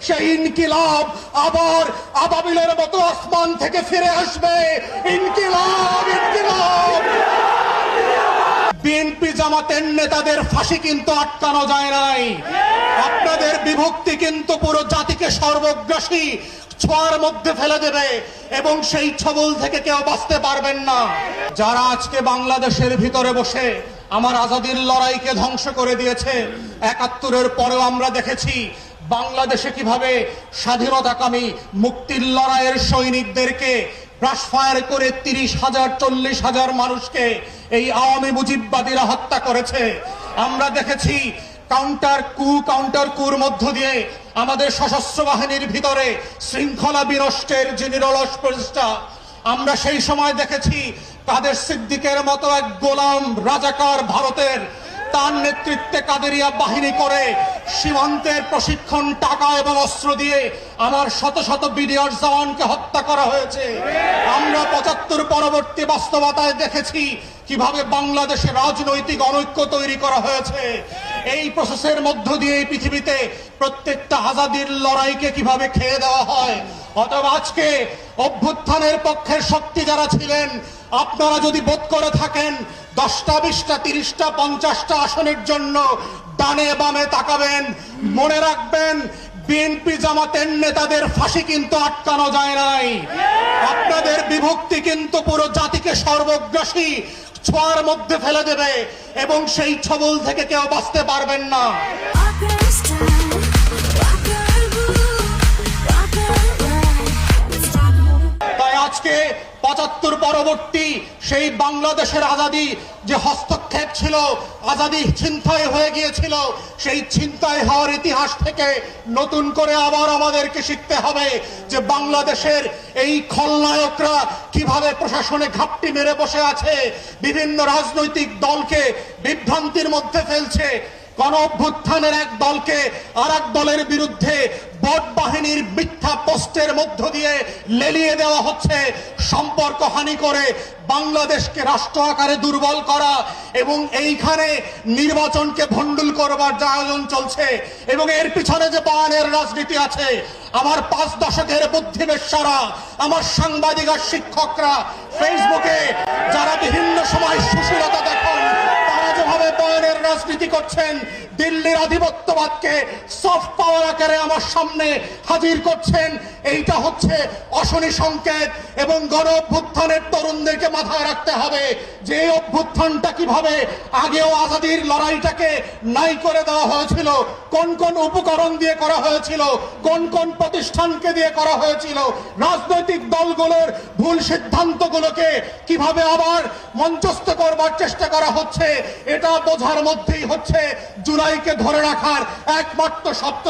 সেই ইনকিলাব আবার আবাবিলের মতো আসমান থেকে ফিরে আসবে। ইনকিলাব, ইনকিলাব। বিএনপি জামাতের নেতাদের ফাঁসি কিন্তু আটকানো যায় নাই। আপনাদের বিভক্তি কিন্তু পুরো জাতিকে সর্বগ্রাসী ছোঁয়ার মধ্যে ফেলে দেবে এবং সেই ছবল থেকে কেউ বাঁচতে পারবেন না। যারা আজকে বাংলাদেশের ভিতরে বসে আমার আজাদির লড়াইকে ধ্বংস করে দিয়েছে, ৭১-এর পরেও আমরা দেখেছি বাংলাদেশে কিভাবে স্বাধীনতাকামী মুক্তির লড়াইয়ের সৈনিকদেরকে ব্রাশ ফায়ার করে ৩০,০০০ ৪০,০০০ মানুষকে এই আওয়ামী মুজিববাদীরা হত্যা করেছে। আমরা দেখেছি কাউন্টার কুর মধ্য দিয়ে আমাদের সশস্ত্র বাহিনীর ভিতরে শৃঙ্খলা বিনষ্টের যে নিরলস প্রচেষ্টা, আমরা সেই সময় দেখেছি কাদের সিদ্দিকের মতো এক গোলাম রাজাকার ভারতের, তার নেতৃত্বে কাদেরিয়া বাহিনী করে সীমান্তের প্রশিক্ষণ, টাকা এবং অস্ত্র দিয়ে আমার শত শত বিডিআর জওয়ানকে হত্যা করা হয়েছে। আমরা ৭৫ পরবর্তী বাস্তবতায় দেখেছি কিভাবে বাংলাদেশে রাজনৈতিক অনৈক্য তৈরি করা হয়েছে। এই প্রসেসের মধ্য দিয়ে এই পৃথিবীতে প্রত্যেকটা আজাদির লড়াইকে কিভাবে খেয়ে দেওয়া হয়। অথবা আজকে অভ্যুত্থানের পক্ষের শক্তি যারা ছিলেন, আপনারা যদি বোধ করে থাকেন ১০টা ২০টা ৩০টা ৫০টা আসনের জন্য ডানে বামে তাকাবেন, মনে রাখবেন বিএনপি জামাতের নেতাদের ফাঁসি কিন্তু আটকানো যায় নাই। আপনাদের বিভক্তি কিন্তু পুরো জাতিকে সর্বগ্রাসী ছোঁয়ার মধ্যে ফেলে দেবে এবং সেই ছবল থেকে কেউ বাঁচতে পারবেন না। তাই আজকে ৭৫ পরবর্তী সেই বাংলাদেশের আজাদি যে হস্তক্ষেপ ছিল, আজাদি ছিনতাই হয়ে গিয়েছিল, সেই ছিনতাই হওয়ার ইতিহাস থেকে নতুন করে আবার আমাদেরকে শিখতে হবে যে বাংলাদেশের এই খলনায়করা কিভাবে প্রশাসনে ঘাপটি মেরে বসে আছে, বিভিন্ন রাজনৈতিক দলকে বিভ্রান্তির মধ্যে ফেলছে। গণ অভ্যুত্থানের এক দলকে আর এক দলের বিরুদ্ধে বট বাহিনীর মিথ্যা পোস্টের মধ্য দিয়ে লেলিয়ে দেওয়া হচ্ছে, সম্পর্ক হানি করে বাংলাদেশকে রাষ্ট্র আকারে দুর্বল করা এবং এইখানে নির্বাচনকে ভণ্ডুল করবার যে আয়োজন চলছে এবং এর পিছনে যে বয়ানের রাজনীতি আছে। আমার ৫ দশকের বুদ্ধিবেশ্যারা, আমার সাংবাদিক আর শিক্ষকরা ফেসবুকে যারা বিভিন্ন সময় সুশীলতা দেখান, তারা যেভাবে বয়ানের রাজনীতি করছেন, দিল্লির আধিপত্যবাদকে সফট পাওয়ার আকারে আমার সামনে হাজির করছেন, এইটা হচ্ছে অশনি সংকেত। এবং গণ অভ্যুত্থানের তরুণদেরকে মাথায় রাখতে হবে যে এই অভ্যুত্থানটা কিভাবে আগেও আজাদির লড়াইটাকে নাই করে দেওয়া হয়েছিল, কোন কোন উপকরণ দিয়ে করা হয়েছিল, কোন কোন প্রতিষ্ঠানকে দিয়ে করা হয়েছিল, রাজনৈতিক দলগুলোর ভুল সিদ্ধান্তগুলোকে কিভাবে আবার মঞ্চস্থ করবার চেষ্টা করা হচ্ছে। এটা বোঝার মধ্যেই হচ্ছে জুলাইকে ধরে রাখার একমাত্র শব্দ।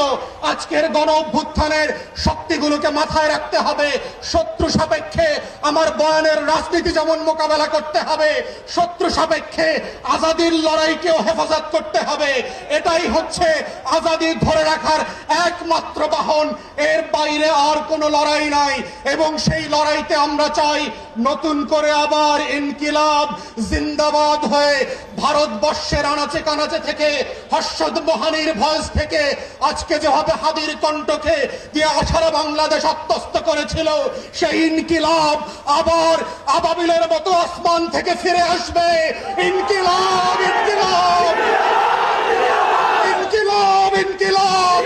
আজকের গণ অভ্যুত্থানের শক্তিগুলোকে মাথায় রাখতে হবে। শত্রু সাপেক্ষে আমার বয়ানের রাজনীতি যেমন মোকাবেলা করতে হবে, শত্রু সাপেক্ষে আজাদির লড়াইকেও হেফাজত করতে হবে। এটাই হচ্ছে আজাদি ধরে রাখার একমাত্র বাহন, এর বাইরে আর কোনো লড়াই নাই। এবং সেই লড়াইতে আমরা চাই নতুন করে আবার ইনকিলাব জিন্দাবাদ হয়ে ভারতবর্ষের আনাচে কানাচে থেকে, হর্ষদ মোহানির ভয়েস থেকে, আজকে যেভাবে হাদির কণ্ঠকে দিয়ে আছাড়া বাংলাদেশ আত্মস্থ করেছিল, সেই ইনকিলাব আবার আবাবিলের মতো আসমান থেকে ফিরে আসবে। ইনকিলাব, ইনকিলাব, ইনকিলাব, ইনকিলাব।